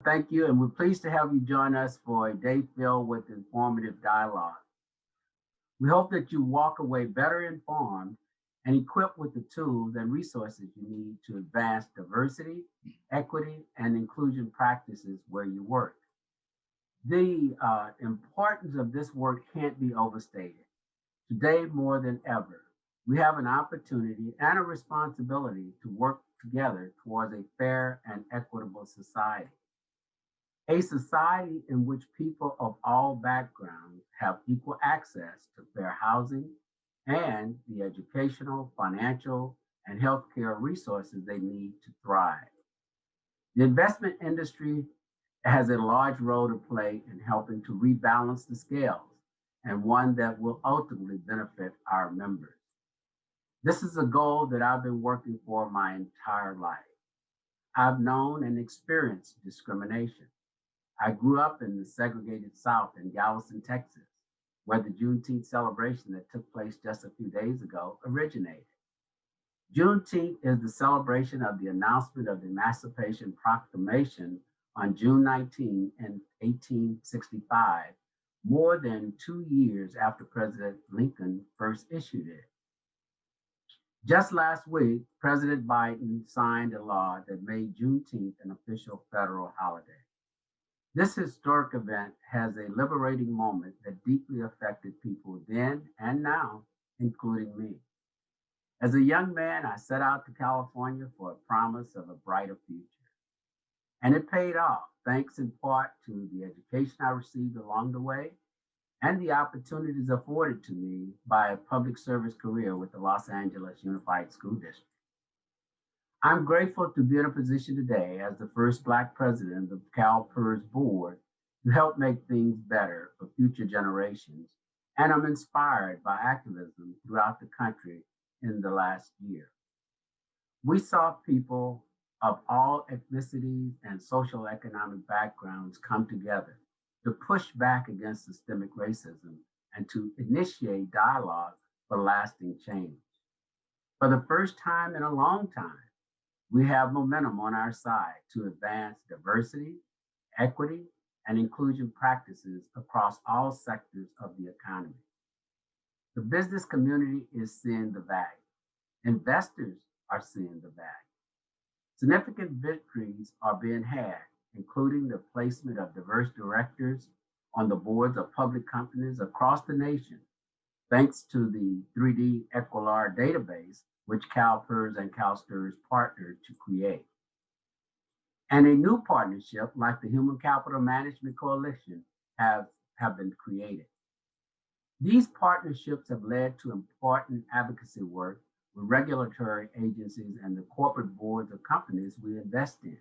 Thank you, and we're pleased to have you join us for a day filled with informative dialogue. We hope that you walk away better informed and equipped with the tools and resources you need to advance diversity, equity, and inclusion practices where you work. The importance of this work can't be overstated. Today, more than ever, we have an opportunity and a responsibility to work together towards a fair and equitable society. A society in which people of all backgrounds have equal access to fair housing and the educational, financial, and healthcare resources they need to thrive. The investment industry has a large role to play in helping to rebalance the scales, and one that will ultimately benefit our members. This is a goal that I've been working for my entire life. I've known and experienced discrimination. I grew up in the segregated South in Galveston, Texas, where the Juneteenth celebration that took place just a few days ago originated. Juneteenth is the celebration of the announcement of the Emancipation Proclamation on June 19 in 1865, more than 2 years after President Lincoln first issued it. Just last week, President Biden signed a law that made Juneteenth an official federal holiday. This historic event has a liberating moment that deeply affected people then and now, including me. As a young man, I set out to California for a promise of a brighter future. And it paid off, thanks in part to the education I received along the way and the opportunities afforded to me by a public service career with the Los Angeles Unified School District. I'm grateful to be in a position today as the first Black president of CalPERS board to help make things better for future generations, and I'm inspired by activism throughout the country in the last year. We saw people of all ethnicities and social economic backgrounds come together to push back against systemic racism and to initiate dialogue for lasting change. For the first time in a long time, we have momentum on our side to advance diversity, equity, and inclusion practices across all sectors of the economy. The business community is seeing the value. Investors are seeing the value. Significant victories are being had, including the placement of diverse directors on the boards of public companies across the nation, thanks to the 3D Equilar database, which CalPERS and CalSTRS partnered to create. And a new partnership like the Human Capital Management Coalition have been created. These partnerships have led to important advocacy work with regulatory agencies and the corporate boards of companies we invest in.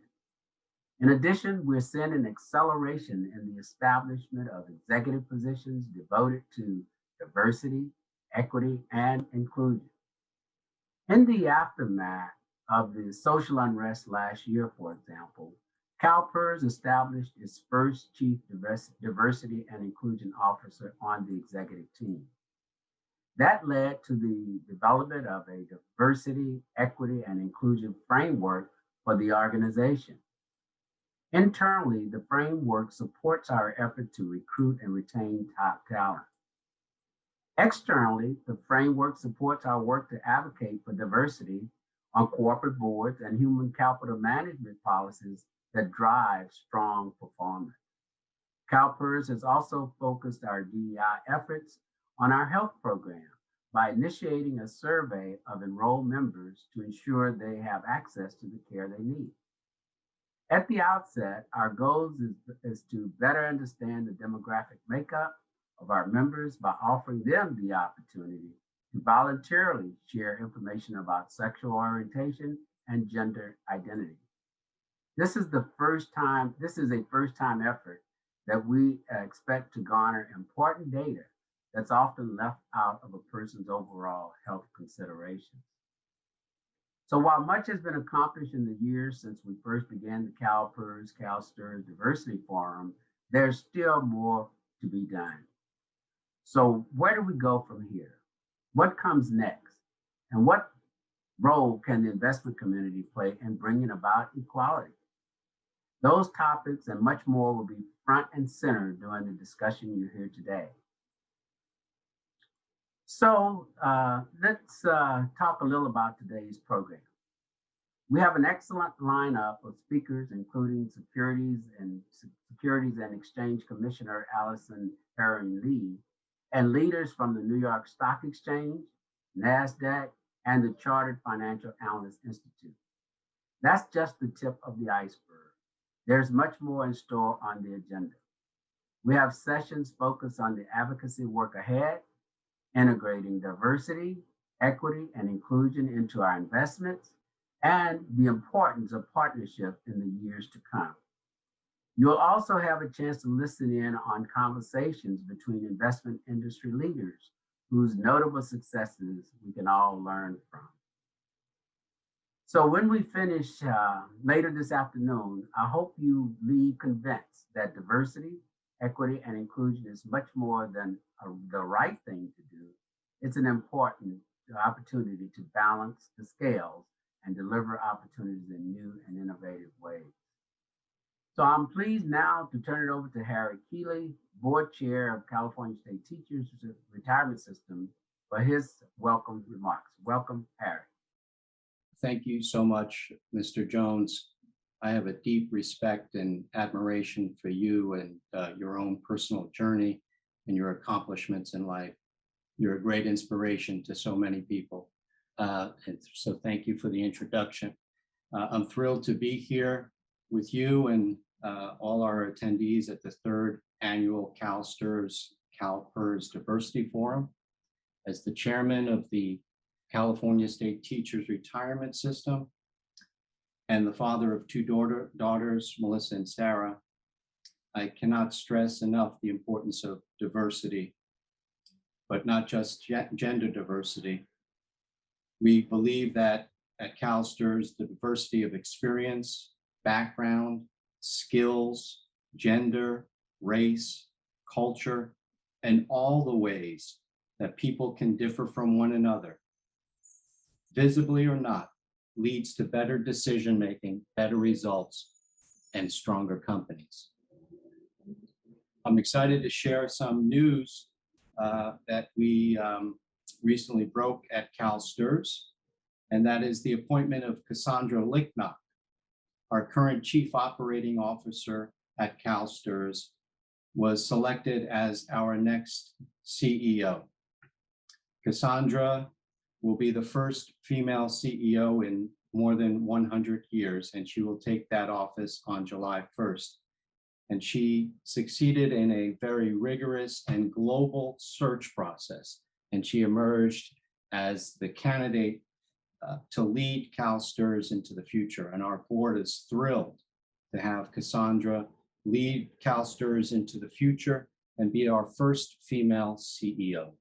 In addition, we're seeing an acceleration in the establishment of executive positions devoted to diversity, equity, and inclusion. In the aftermath of the social unrest last year, for example, CalPERS established its first chief diversity and inclusion officer on the executive team. That led to the development of a diversity, equity, and inclusion framework for the organization. Internally, the framework supports our effort to recruit and retain top talent. Externally, the framework supports our work to advocate for diversity on corporate boards and human capital management policies that drive strong performance. CalPERS has also focused our DEI efforts on our health program by initiating a survey of enrolled members to ensure they have access to the care they need. At the outset, our goal is to better understand the demographic makeup of our members by offering them the opportunity to voluntarily share information about sexual orientation and gender identity. This is a first time effort that we expect to garner important data that's often left out of a person's overall health considerations. So while much has been accomplished in the years since we first began the CalPERS, CalSTRS Diversity Forum, there's still more to be done. So where do we go from here? What comes next? And what role can the investment community play in bringing about equality? Those topics and much more will be front and center during the discussion you hear today. So let's talk a little about today's program. We have an excellent lineup of speakers, including Securities and Exchange Commissioner Allison Herring Lee, and leaders from the New York Stock Exchange, NASDAQ, and the Chartered Financial Analyst Institute. That's just the tip of the iceberg. There's much more in store on the agenda. We have sessions focused on the advocacy work ahead, integrating diversity, equity, and inclusion into our investments, and the importance of partnership in the years to come. You'll also have a chance to listen in on conversations between investment industry leaders whose notable successes we can all learn from. So when we finish later this afternoon, I hope you leave convinced that diversity, equity, and inclusion is much more than the right thing to do. It's an important opportunity to balance the scales and deliver opportunities in new and innovative ways. So I'm pleased now to turn it over to Harry Keeley, Board Chair of California State Teachers Retirement System, for his welcome remarks. Welcome, Harry. Thank you so much, Mr. Jones. I have a deep respect and admiration for you and your own personal journey and your accomplishments in life. You're a great inspiration to so many people. And so thank you for the introduction. I'm thrilled to be here with you and all our attendees at the third annual CalPERS Diversity Forum. As the chairman of the California State Teachers Retirement System and the father of two daughters, Melissa and Sarah, I cannot stress enough the importance of diversity, but not just gender diversity. We believe that at CalSTRS, the diversity of experience, background, skills, gender, race, culture, and all the ways that people can differ from one another, visibly or not, leads to better decision-making, better results, and stronger companies. I'm excited to share some news that we recently broke at CalSTRS, and that is the appointment of Cassandra Linknock, our current Chief Operating Officer at CalSTRS, was selected as our next CEO. Cassandra will be the first female CEO in more than 100 years, and she will take that office on July 1st. And she succeeded in a very rigorous and global search process, and she emerged as the candidate to lead CalSTRS into the future. And our board is thrilled to have Cassandra lead CalSTRS into the future and be our first female CEO.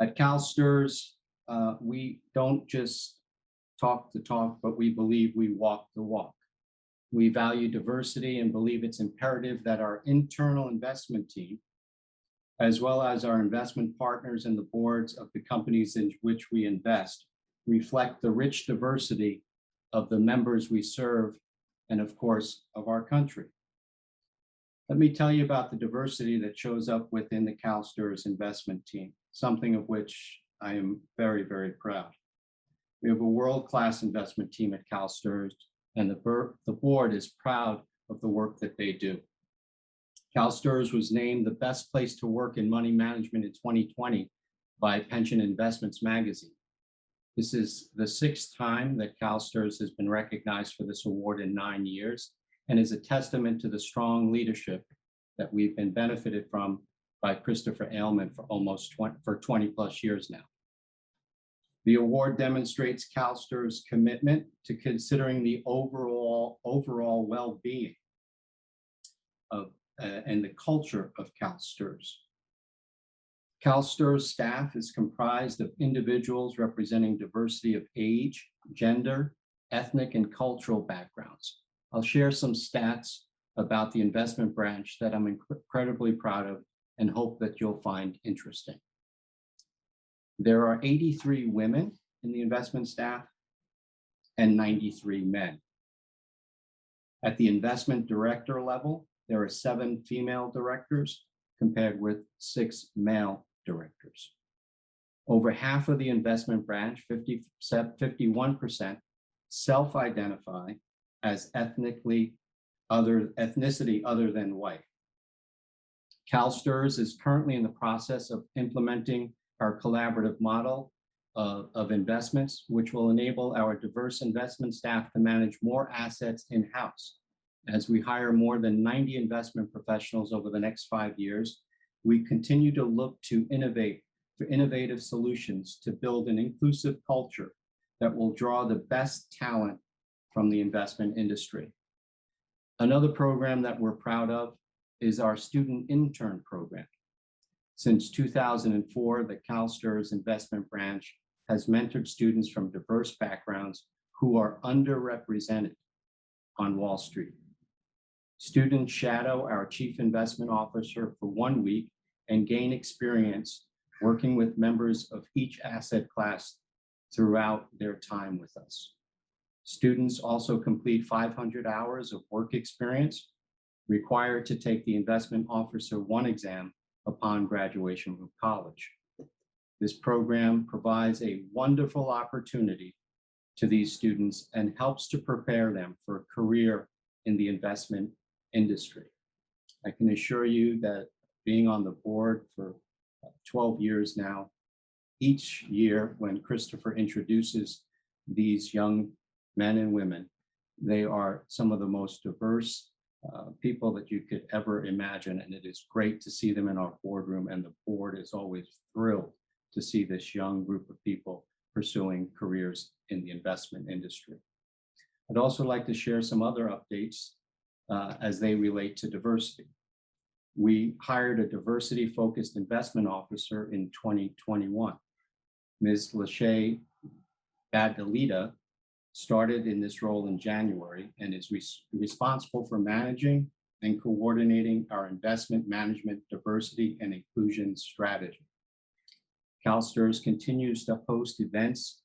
At CalSTRS, we don't just talk the talk, but we believe we walk the walk. We value diversity and believe it's imperative that our internal investment team, as well as our investment partners and the boards of the companies in which we invest, reflect the rich diversity of the members we serve and, of course, of our country. Let me tell you about the diversity that shows up within the CalSTRS investment team, something of which I am very, very proud. We have a world-class investment team at CalSTRS, and the board is proud of the work that they do. CalSTRS was named the best place to work in money management in 2020 by Pension Investments magazine. This is the 6th time that CalSTRS has been recognized for this award in 9 years, and is a testament to the strong leadership that we've been benefited from by Christopher Ailman for 20 plus years now. The award demonstrates CalSTRS' commitment to considering the overall well-being of and the culture of CalSTRS. CalSTRS staff is comprised of individuals representing diversity of age, gender, ethnic, and cultural backgrounds. I'll share some stats about the investment branch that I'm incredibly proud of and hope that you'll find interesting. There are 83 women in the investment staff and 93 men. At the investment director level, there are 7 female directors compared with 6 male directors. Over half of the investment branch, 51%, self-identify as ethnicity other than white. CalSTRS is currently in the process of implementing our collaborative model of investments, which will enable our diverse investment staff to manage more assets in-house. As we hire more than 90 investment professionals over the next 5 years, we continue to look to innovate for innovative solutions to build an inclusive culture that will draw the best talent from the investment industry. Another program that we're proud of is our student intern program. Since 2004, the CalSTRS investment branch has mentored students from diverse backgrounds who are underrepresented on Wall Street. Students shadow our chief investment officer for 1 week and gain experience working with members of each asset class throughout their time with us. Students also complete 500 hours of work experience required to take the investment officer 1 exam upon graduation from college. This program provides a wonderful opportunity to these students and helps to prepare them for a career in the investment industry. I can assure you that being on the board for 12 years now, each year when Christopher introduces these young men and women, they are some of the most diverse people that you could ever imagine. And it is great to see them in our boardroom, and the board is always thrilled to see this young group of people pursuing careers in the investment industry. I'd also like to share some other updates as they relate to diversity. We hired a diversity-focused investment officer in 2021. Ms. Lachey Badalita started in this role in January and is responsible for managing and coordinating our investment management diversity and inclusion strategy. CalSTRS continues to host events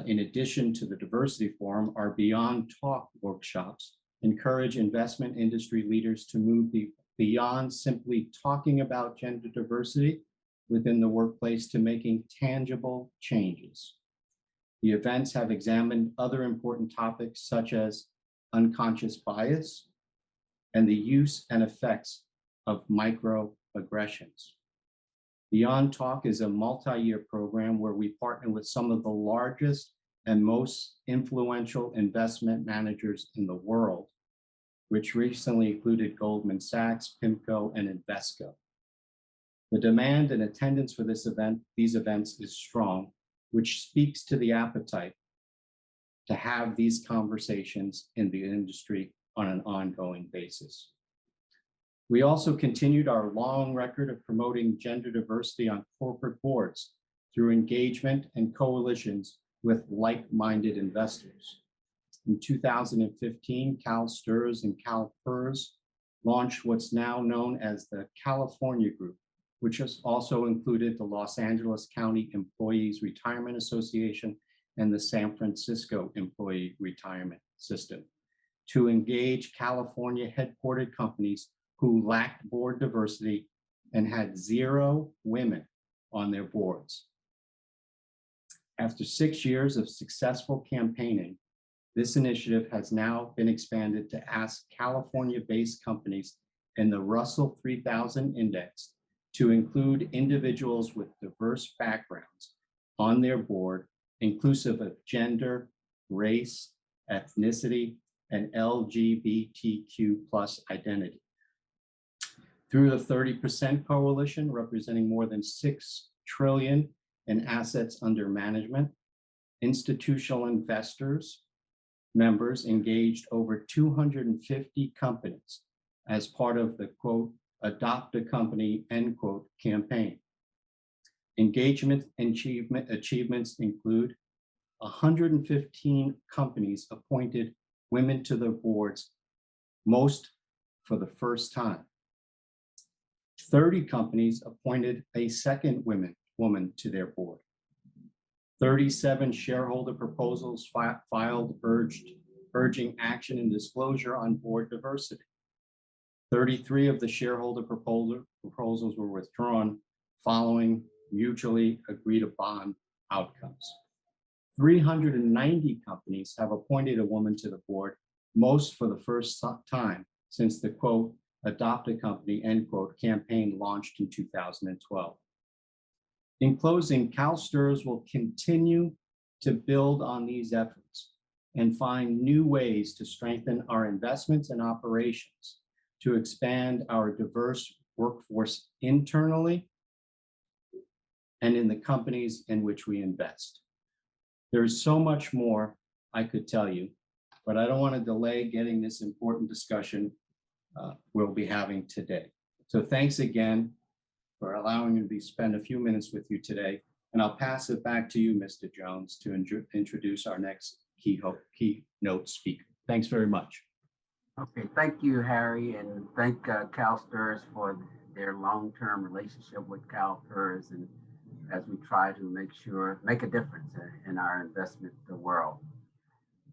in addition to the Diversity Forum. Our Beyond Talk workshops encourage investment industry leaders to move beyond simply talking about gender diversity within the workplace to making tangible changes. The events have examined other important topics such as unconscious bias and the use and effects of microaggressions. Beyond Talk is a multi-year program where we partner with some of the largest and most influential investment managers in the world, which recently included Goldman Sachs, PIMCO, and Invesco. The demand and attendance for these events is strong, which speaks to the appetite to have these conversations in the industry on an ongoing basis. We also continued our long record of promoting gender diversity on corporate boards through engagement and coalitions with like-minded investors. In 2015, CalSTRS and CalPERS launched what's now known as the California Group, which has also included the Los Angeles County Employees Retirement Association and the San Francisco Employee Retirement System, to engage California headquartered companies who lacked board diversity and had 0 women on their boards. After 6 years of successful campaigning, this initiative has now been expanded to ask California-based companies in the Russell 3000 Index to include individuals with diverse backgrounds on their board, inclusive of gender, race, ethnicity, and LGBTQ+ identity. Through the 30% Coalition, representing more than $6 trillion in assets under management, institutional investors, members engaged over 250 companies as part of the quote, adopt a company, end quote, campaign. Engagement and achievements include 115 companies appointed women to their boards, most for the first time. 30 companies appointed a second woman to their board. 37 shareholder proposals filed urged urging action and disclosure on board diversity. 33 of the shareholder proposals were withdrawn following mutually agreed upon outcomes. 390 companies have appointed a woman to the board, most for the first time since the quote, adopt a company, end quote, campaign launched in 2012. In closing, CalSTRS will continue to build on these efforts and find new ways to strengthen our investments and operations to expand our diverse workforce internally and in the companies in which we invest. There's so much more I could tell you, but I don't want to delay getting this important discussion we'll be having today. So thanks again for allowing me to spend a few minutes with you today. And I'll pass it back to you, Mr. Jones, to introduce our next keynote speaker. Thanks very much. Okay, thank you, Harry, and thank CalSTRS for their long-term relationship with CalPERS, and as we try to make a difference in our investment world.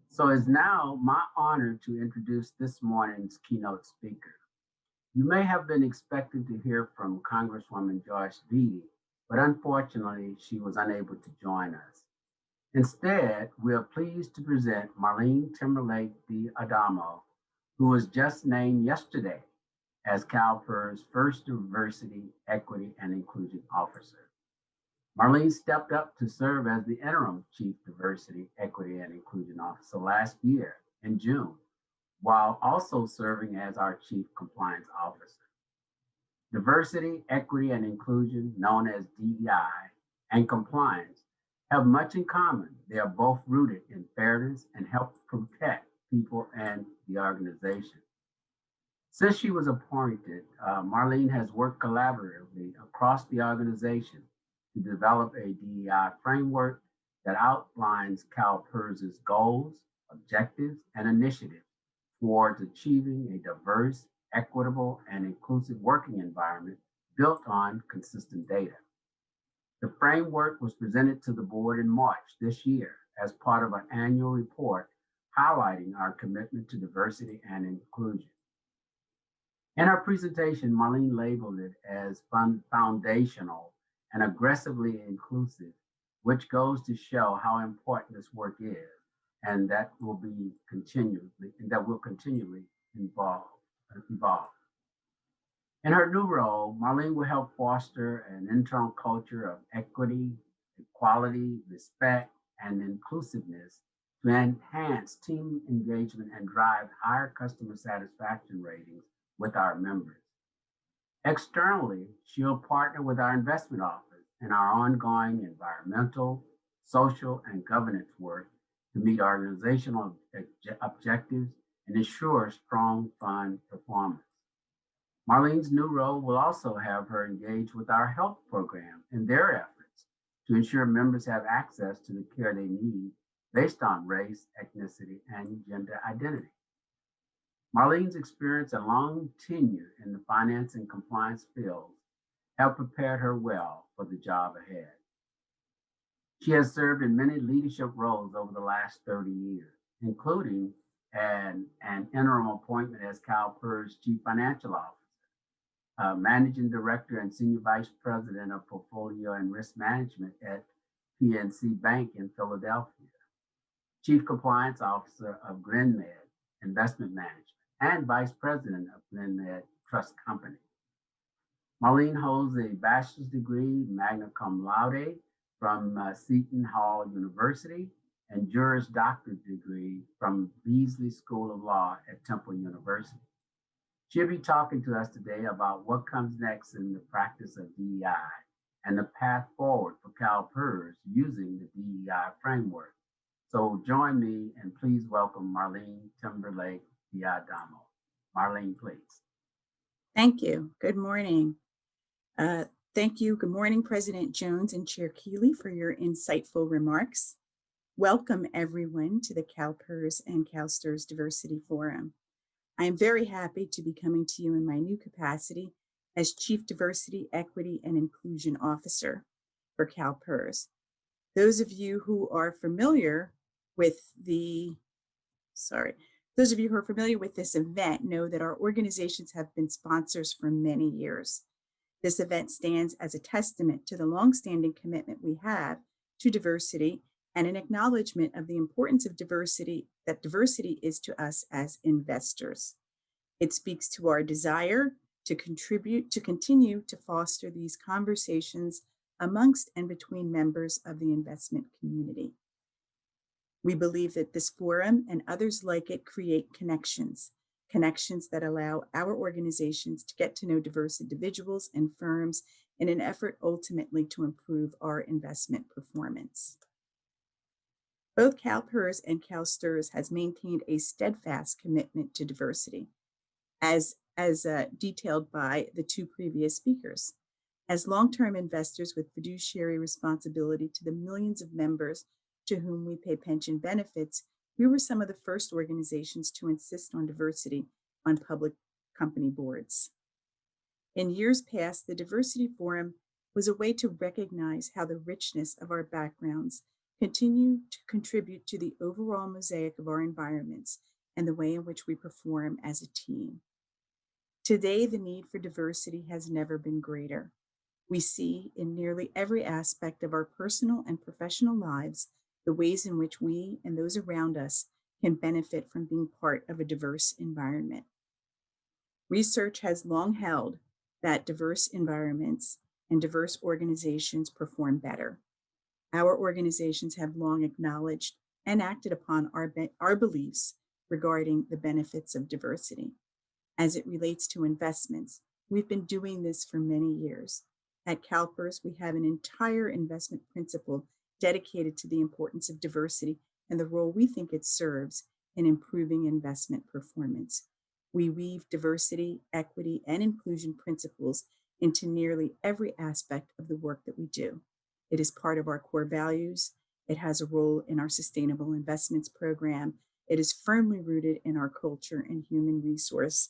So it's now my honor to introduce this morning's keynote speaker. You may have been expecting to hear from Congresswoman Joyce Beatty, but unfortunately, she was unable to join us. Instead, we are pleased to present Marlene Timberlake D'Adamo, who was just named yesterday as CalPERS' first Diversity, Equity, and Inclusion Officer. Marlene stepped up to serve as the interim Chief Diversity, Equity, and Inclusion Officer last year in June, while also serving as our Chief Compliance Officer. Diversity, equity, and inclusion, known as DEI, and compliance have much in common. They are both rooted in fairness and help protect people and the organization. Since she was appointed, Marlene has worked collaboratively across the organization to develop a DEI framework that outlines CalPERS' goals, objectives, and initiatives towards achieving a diverse, equitable, and inclusive working environment built on consistent data. The framework was presented to the board in March this year as part of an annual report highlighting our commitment to diversity and inclusion. In her presentation, Marlene labeled it as foundational and aggressively inclusive, which goes to show how important this work is, and that will continually evolve. In her new role, Marlene will help foster an internal culture of equity, equality, respect, and inclusiveness to enhance team engagement and drive higher customer satisfaction ratings with our members. Externally, she'll partner with our investment office in our ongoing environmental, social, and governance work to meet organizational objectives and ensure strong fund performance. Marlene's new role will also have her engage with our health program in their efforts to ensure members have access to the care they need based on race, ethnicity, and gender identity. Marlene's experience and long tenure in the finance and compliance fields have prepared her well for the job ahead. She has served in many leadership roles over the last 30 years, including an interim appointment as CalPERS Chief Financial Officer, Managing Director and Senior Vice President of Portfolio and Risk Management at PNC Bank in Philadelphia, Chief Compliance Officer of GlenMed Investment Management, and Vice President of GlenMed Trust Company. Marlene holds a bachelor's degree, magna cum laude, from Seton Hall University and Juris Doctorate degree from Beasley School of Law at Temple University. She'll be talking to us today about what comes next in the practice of DEI and the path forward for CalPERS using the DEI framework. So join me and please welcome Marlene Timberlake D'Adamo. Marlene, please. Thank you. Good morning. Thank you. Good morning, President Jones and Chair Keeley, for your insightful remarks. Welcome, everyone, to the CalPERS and CalSTRS Diversity Forum. I am very happy to be coming to you in my new capacity as Chief Diversity, Equity, and Inclusion Officer for CalPERS. Those of you who are familiar with the sorry. Those of you who are familiar with this event know that our organizations have been sponsors for many years. This event stands as a testament to the longstanding commitment we have to diversity and an acknowledgement of the importance of diversity, that diversity is to us as investors. It speaks to our desire to continue to foster these conversations amongst and between members of the investment community. We believe that this forum and others like it create connections that allow our organizations to get to know diverse individuals and firms in an effort ultimately to improve our investment performance. Both CalPERS and CalSTRS has maintained a steadfast commitment to diversity, as detailed by the two previous speakers. As long-term investors with fiduciary responsibility to the millions of members to whom we pay pension benefits, we were some of the first organizations to insist on diversity on public company boards. In years past, the Diversity Forum was a way to recognize how the richness of our backgrounds continue to contribute to the overall mosaic of our environments and the way in which we perform as a team. Today, the need for diversity has never been greater. We see in nearly every aspect of our personal and professional lives the ways in which we and those around us can benefit from being part of a diverse environment. Research has long held that diverse environments and diverse organizations perform better. Our organizations have long acknowledged and acted upon our beliefs regarding the benefits of diversity. As it relates to investments, we've been doing this for many years. At CalPERS, we have an entire investment principle dedicated to the importance of diversity and the role we think it serves in improving investment performance. We weave diversity, equity, and inclusion principles into nearly every aspect of the work that we do. It is part of our core values. It has a role in our sustainable investments program. It is firmly rooted in our culture and human resource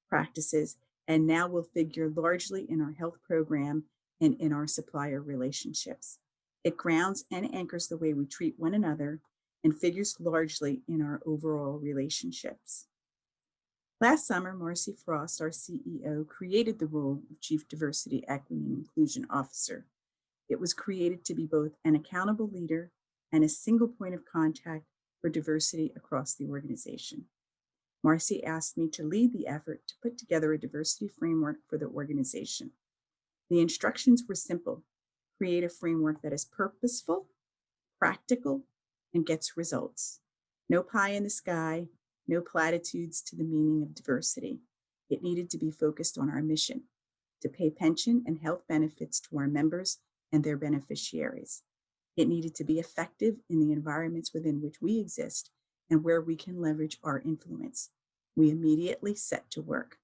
practices, and now will figure largely in our health program and in our supplier relationships. It grounds and anchors the way we treat one another and figures largely in our overall relationships. Last summer, Marcy Frost, our CEO, created the role of Chief Diversity, Equity, and Inclusion Officer. It was created to be both an accountable leader and a single point of contact for diversity across the organization. Marcy asked me to lead the effort to put together a diversity framework for the organization. The instructions were simple: create a framework that is purposeful, practical, and gets results. No pie in the sky, no platitudes to the meaning of diversity. It needed to be focused on our mission, to pay pension and health benefits to our members and their beneficiaries. It needed to be effective in the environments within which we exist and where we can leverage our influence. We immediately set to work.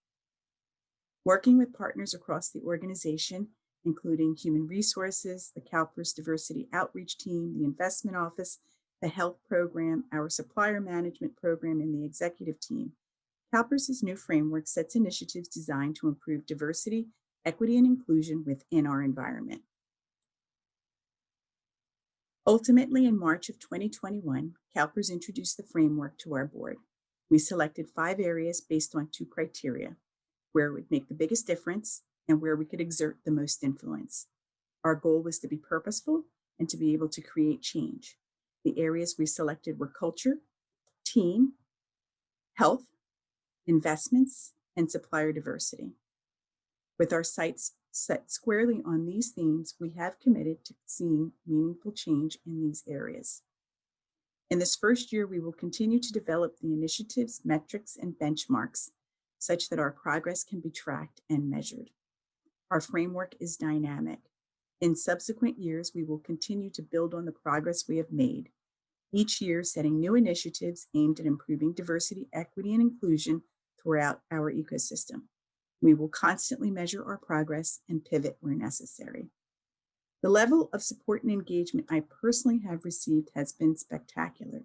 Working with partners across the organization, including human resources, the CalPERS Diversity Outreach Team, the investment office, the health program, our supplier management program, and the executive team, CalPERS's new framework sets initiatives designed to improve diversity, equity, and inclusion within our environment. Ultimately, in March of 2021, CalPERS introduced the framework to our board. We selected 5 areas based on 2 criteria: where it would make the biggest difference and where we could exert the most influence. Our goal was to be purposeful and to be able to create change. The areas we selected were culture, team, health, investments, and supplier diversity. With our sights set squarely on these themes, we have committed to seeing meaningful change in these areas. In this first year, we will continue to develop the initiatives, metrics, and benchmarks such that our progress can be tracked and measured. Our framework is dynamic. In subsequent years, we will continue to build on the progress we have made, each year setting new initiatives aimed at improving diversity, equity, and inclusion throughout our ecosystem. We will constantly measure our progress and pivot where necessary. The level of support and engagement I personally have received has been spectacular.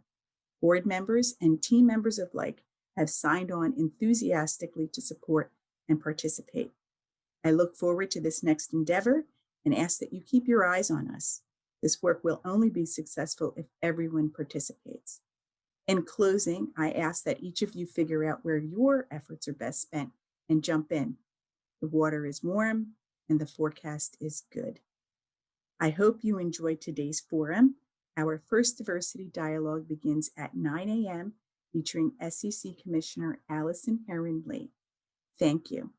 Board members and team members alike have signed on enthusiastically to support and participate. I look forward to this next endeavor and ask that you keep your eyes on us. This work will only be successful if everyone participates. In closing, I ask that each of you figure out where your efforts are best spent and jump in. The water is warm and the forecast is good. I hope you enjoyed today's forum. Our first diversity dialogue begins at 9 a.m. featuring SEC Commissioner Allison Heron-Lee. Thank you.